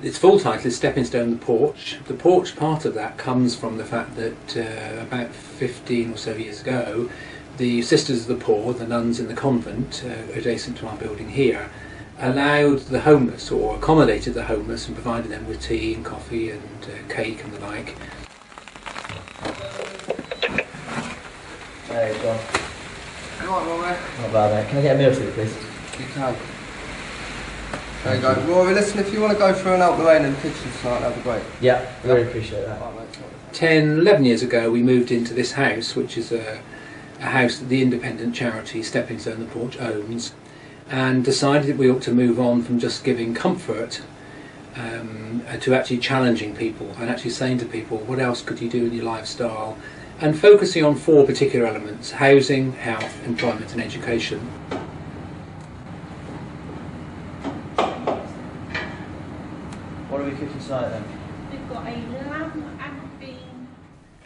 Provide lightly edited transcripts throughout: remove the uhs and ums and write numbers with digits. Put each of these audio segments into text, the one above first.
Its full title is Steppin Stone, the Porch. The porch part of that comes from the fact that about 15 or so years ago, the Sisters of the Poor, the nuns in the convent adjacent to our building here, allowed the homeless, or accommodated the homeless, and provided them with tea and coffee and cake and the like. Hey, John. You alright, Rory? Not bad, mate. Can I get a meal for you, please? You can. There you go. Rory, listen, if you want to go for an out the rain in the kitchen tonight, that'd be great. Yeah, I really appreciate that. Right, mate. 10, 11 years ago we moved into this house, which is a house that the independent charity Steppin Stone, the Porch owns, and decided that we ought to move on from just giving comfort to actually challenging people and actually saying to people, what else could you do in your lifestyle, and focusing on 4 particular elements: housing, health, employment and education. What are we cooking tonight then? We've got a lamb and bean.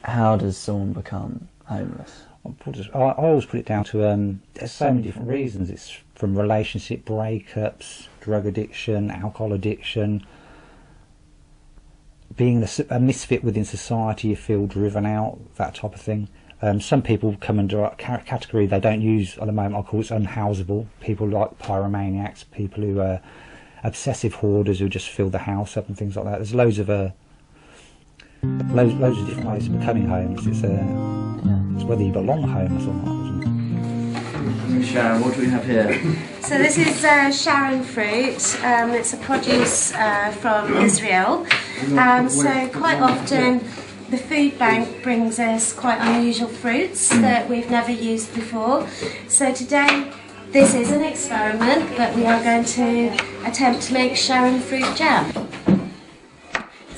How does someone become homeless? I always put it down to there's so many different reasons. It's from relationship breakups, drug addiction, alcohol addiction, being a misfit within society, you feel driven out, that type of thing. Some people come under a category they don't use at the moment. I call it unhousable. People like pyromaniacs, people who are obsessive hoarders who just fill the house up and things like that. There's loads of different ways of becoming homeless. It's whether you belong homeless or not, isn't it? Sharon, what do we have here? So this is Sharon fruit. It's a produce from Israel. So quite often the food bank brings us quite unusual fruits that we've never used before. So today this is an experiment, but we are going to attempt to make Sharon fruit jam.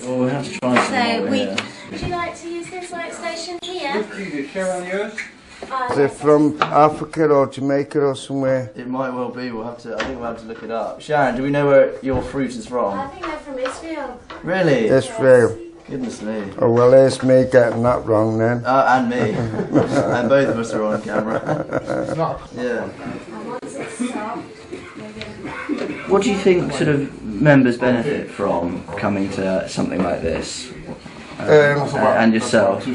Well, we'll have to try some more here. Would you like to use this workstation here? Sharon, yours? Is it from Africa or Jamaica or somewhere? It might well be. I think we'll have to look it up. Sharon, do we know where your fruit is from? I think they're from Israel. Really? Israel. Goodness me. Oh well, there's me getting that wrong then. And me. And both of us are on camera. Yeah. What do you think sort of members benefit from coming to something like this? And yourself?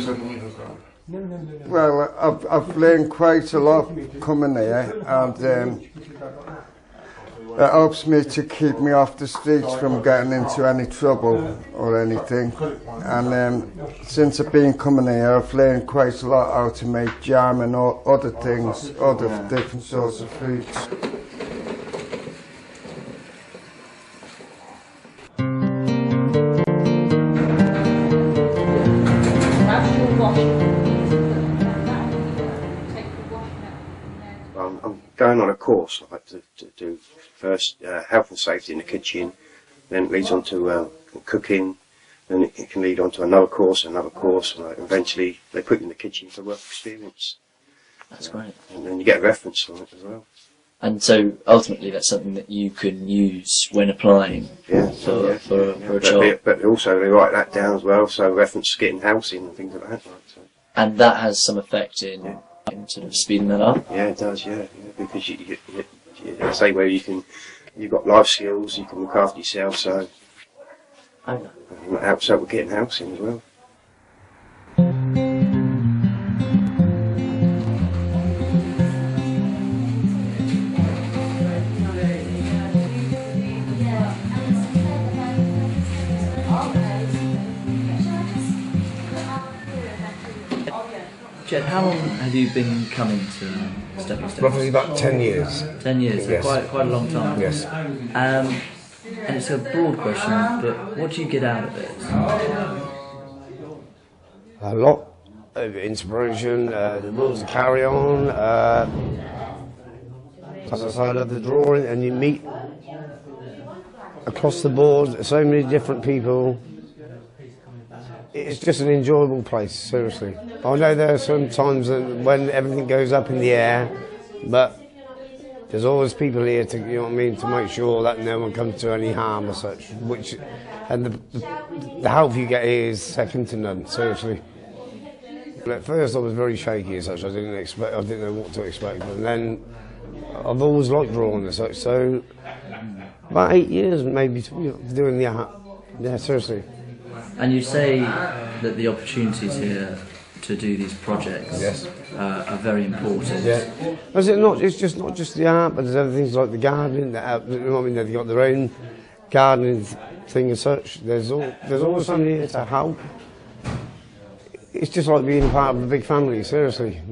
Well, I've learned quite a lot coming here, and it helps me to keep me off the streets from getting into any trouble or anything. And since I've been coming here, I've learned quite a lot how to make jam and other things, other different sorts of fruits. I'm going on a course. I like to do first health and safety in the kitchen, then it leads on to cooking, then it can lead on to another course, and eventually they put you in the kitchen for work experience. That's great. And then you get a reference on it as well. And so ultimately that's something that you can use when applying for a job. But also they write that down as well, so reference getting housing and things like that. So. And that has some effect in sort of speeding that up? Yeah, it does, because you say where you've got life skills, you can look after yourself, so it helps out with getting housing as well. Jed, how long have you been coming to Steppin Stone? Roughly about 10 years. 10 years, so Yes. quite a long time. Yes. And it's a broad question, but what do you get out of it? A lot of inspiration, the will to carry on. As I say, I love the drawing, and you meet across the board so many different people. It's just an enjoyable place, seriously. I know there are some times when everything goes up in the air, but there's always people here to, you know what I mean, to make sure that no one comes to any harm or such. And the help you get here is second to none, seriously. At first I was very shaky as such. I didn't know what to expect, and then I've always liked drawing as such. So about 8 years maybe doing the art. Yeah, seriously. And you say that the opportunities here to do these projects are very important. Yeah. Is it not? It's just not just the art, but there's other things like the gardening. They've got their own gardening thing as such. There's always somebody here to help. It's just like being part of a big family. Seriously,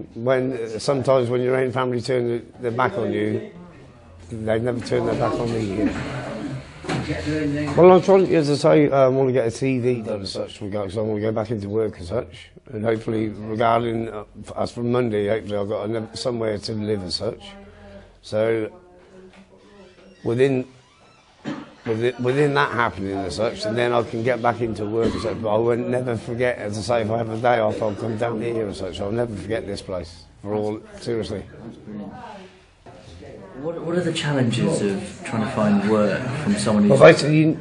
sometimes when your own family turn their back on you, they've never turned their back on me. Well, I'm trying, as I say, I want to get a TV done as such, because I want to go back into work as such, and hopefully, regarding as from Monday, hopefully I've got somewhere to live as such. So within that happening as such, and then I can get back into work as such. But I won't never forget, as I say, if I have a day off, I'll come down here as such. I'll never forget this place. Seriously. What are the challenges of trying to find work from someone who's... Well, basically,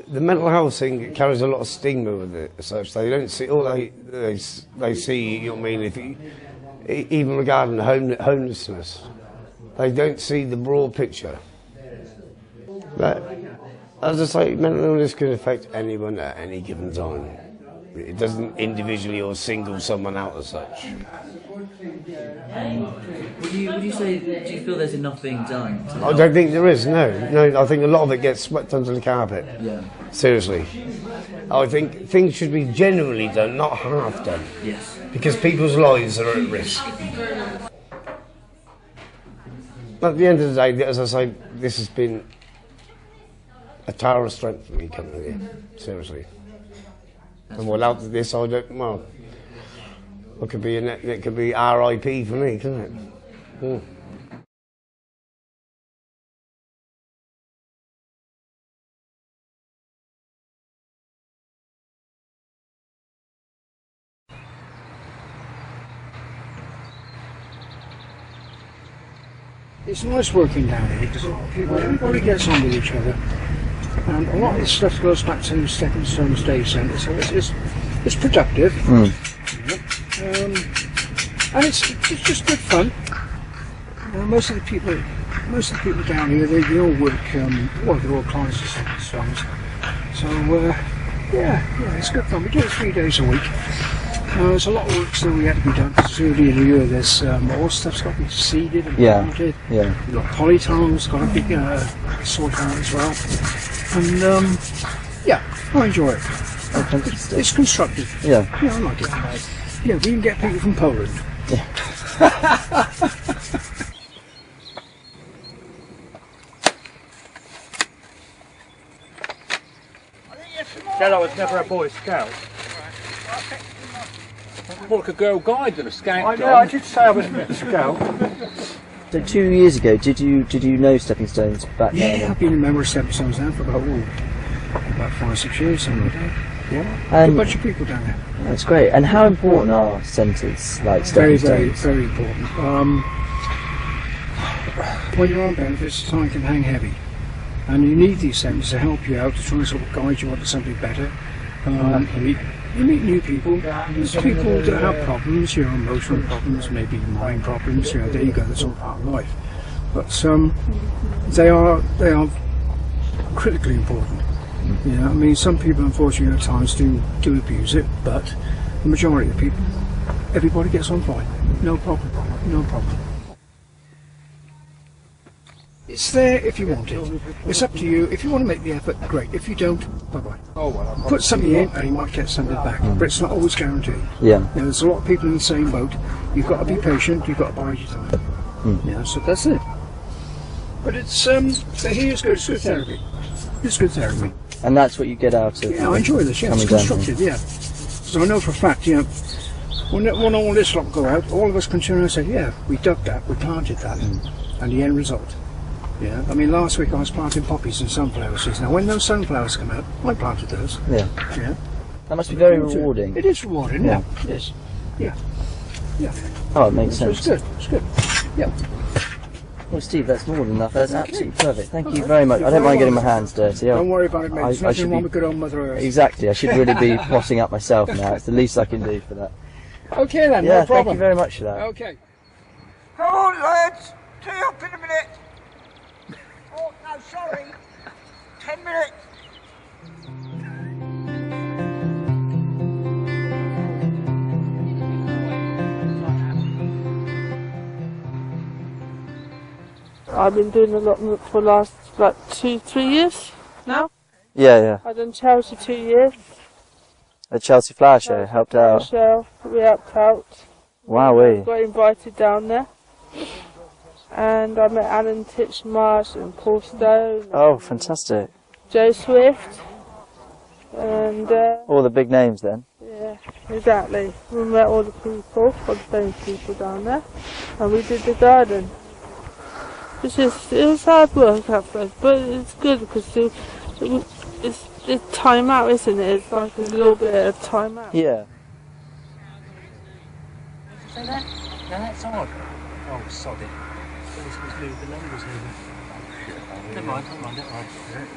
the mental health thing carries a lot of stigma with it as such. They don't see, all they see, you know what I mean, even regarding homelessness, they don't see the broad picture. But, as I say, mental illness can affect anyone at any given time. It doesn't individually or single someone out as such. Would you say, do you feel there's enough being done? I don't think there is, no. I think a lot of it gets swept under the carpet. Yeah. Seriously. I think things should be genuinely done, not half done. Yes. Because people's lives are at risk. But at the end of the day, as I say, this has been a tower of strength for me coming here. Seriously. And without this, I don't, well, it could be R.I.P. for me, couldn't it? Mm. It's nice working down here because everybody gets on with each other, and a lot of the stuff goes back to Steppin Stone Centre, so it's productive. Mm. And it's just good fun. Most of the people down here, they all work. They're all clients of Steppin Stones. So yeah, it's good fun. We do it 3 days a week. There's a lot of work still yet to be done because early in the year there's more stuff's got to be seeded and planted. Yeah. We've got polytunnels got to be sorted out as well. And yeah, I enjoy it. It's constructive. Yeah. Yeah, I like it. Yeah, we can get people from Poland. Yeah. Hello, was never a Boy Scout. More like a Girl Guide than a Scout. I know, I did say I was a Scout. So 2 years ago, did you know Steppin Stones back then? Yeah, I've been a member of Steppin Stones now for about 5 6 years, something like that. Yeah, a bunch of people down there. That's great. And how important are centres like Steppin Stones? Very important. When you're on benefits, time can hang heavy, and you need these centres to help you out, to try and sort of guide you onto something better. You meet new people. There's people that have problems, emotional problems, maybe mind problems. There you go. That's all part of life. But they are critically important. I mean, some people, unfortunately, at times do abuse it, but the majority of people, everybody gets on fine. No problem. No problem. It's there if you want it. It's up to you. If you want to make the effort, great. If you don't, bye-bye. Put something in and you might get something back, but it's not always guaranteed. Yeah. There's a lot of people in the same boat. You've got to be patient. You've got to bide your time. So that's it. But it's so here's good. It's good therapy. It's good therapy. And that's what you get out of. Yeah, I enjoy this. Yeah, it's constructive. Yeah. So I know for a fact, when all this lot go out, all of us can turn around and say, yeah, we dug that, we planted that, and the end result. Yeah, I mean, last week I was planting poppies and sunflower seeds. Now, when those sunflowers come out, I planted those. Yeah. Yeah. That must be very rewarding. It is rewarding. Yeah. It is. Yeah. Yeah. Oh, it makes sense. It's good. It's good. Yeah. Well, Steve, that's more than enough. That's absolutely perfect. Thank you very much. I don't mind getting my hands dirty. Don't worry about it, mate. There's nothing wrong with good old Mother Earth. Exactly. I should really be potting up myself now. It's the least I can do for that. Okay then. Yeah. No problem. Thank you very much for that. Okay. Come on, lads. Tee up in a minute. Oh, no, sorry. 10 minutes. I've been doing a lot for the last like 2-3 years now. Yeah. I've done charity 2 years. The Chelsea Flower Show helped out. Show, we helped out. Wowee. Got invited down there. And I met Alan Titchmarsh and Paul Stone. Oh, fantastic. Joe Swift. And all the big names then. Yeah, exactly. We met all the people, all the famous people down there. And we did the garden. It was hard work at first, but it's good because it's time out, isn't it? It's like a little bit of time out. Yeah. Say that? No, that's odd. Oh, sod it. The numbers moving. Never mind.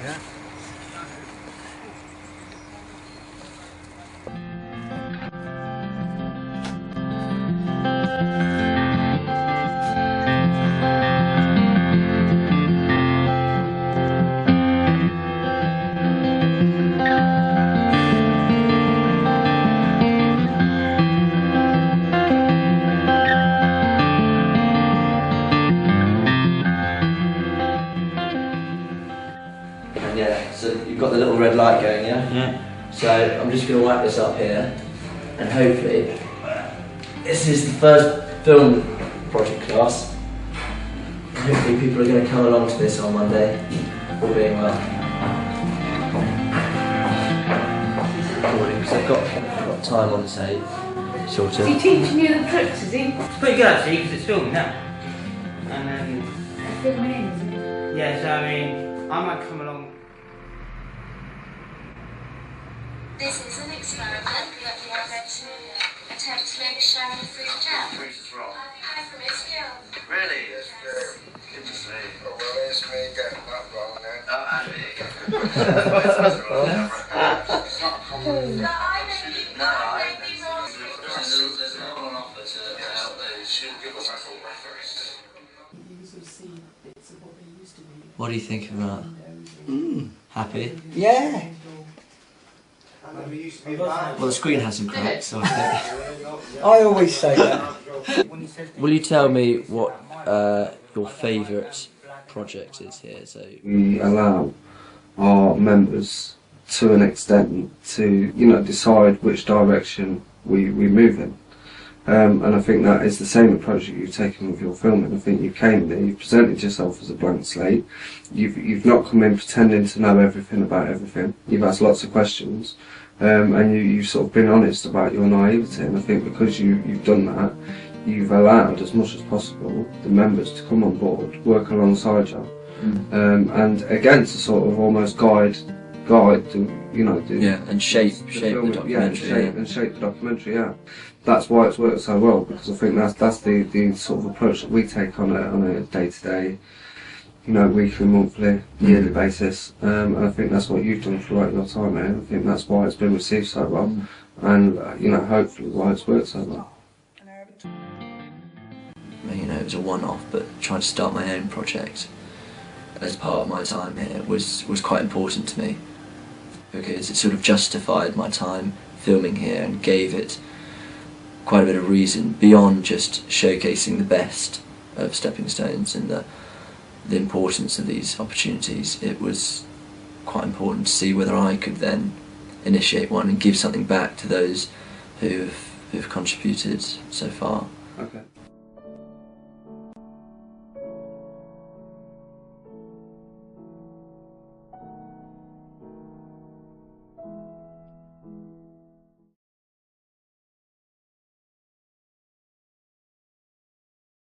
Yeah. So you've got the little red light going, yeah? Yeah. So I'm just going to wipe this up here, and hopefully this is the first film project class. And hopefully people are going to come along to this on Monday, all being well. Because I've got time on the tape, sort of. Is he teaching you the tricks, is he? It's pretty good actually, because it's filming now. And It's filming in, isn't it? yeah, so I mean, I might come along. This is an experiment that we are going to attempt to make Sharon fruit jam. Who's this from? Hi from Israel. Really? Good to see. Oh, well, it's me getting that wrong then. Oh, Andy. It's not a common... No, I may be wrong. There's an on offer to help those. She'll give us a full reference. What do you think of that? Happy? Yeah. Well, the screen hasn't cracked, so I think. I always say that. Will you tell me what your favourite project is here? So we allow our members, to an extent, to decide which direction we move in, and I think that is the same approach that you've taken with your filming. I think you came there, you've presented yourself as a blank slate. You've not come in pretending to know everything about everything. You've asked lots of questions. And you've sort of been honest about your naivety, and I think because you've done that, you've allowed as much as possible the members to come on board, work alongside you, and again to sort of almost guide and shape the documentary. Shape the documentary. Yeah, that's why it's worked so well, because I think that's the sort of approach that we take on a day-to-day, weekly, monthly, yearly basis, and I think that's what you've done throughout your time here. I think that's why it's been received so well, and hopefully why it's worked so well. It was a one-off, but trying to start my own project as part of my time here was quite important to me, because it sort of justified my time filming here and gave it quite a bit of reason beyond just showcasing the best of Stepping Stones and the importance of these opportunities. It was quite important to see whether I could then initiate one and give something back to those who've contributed so far. Okay.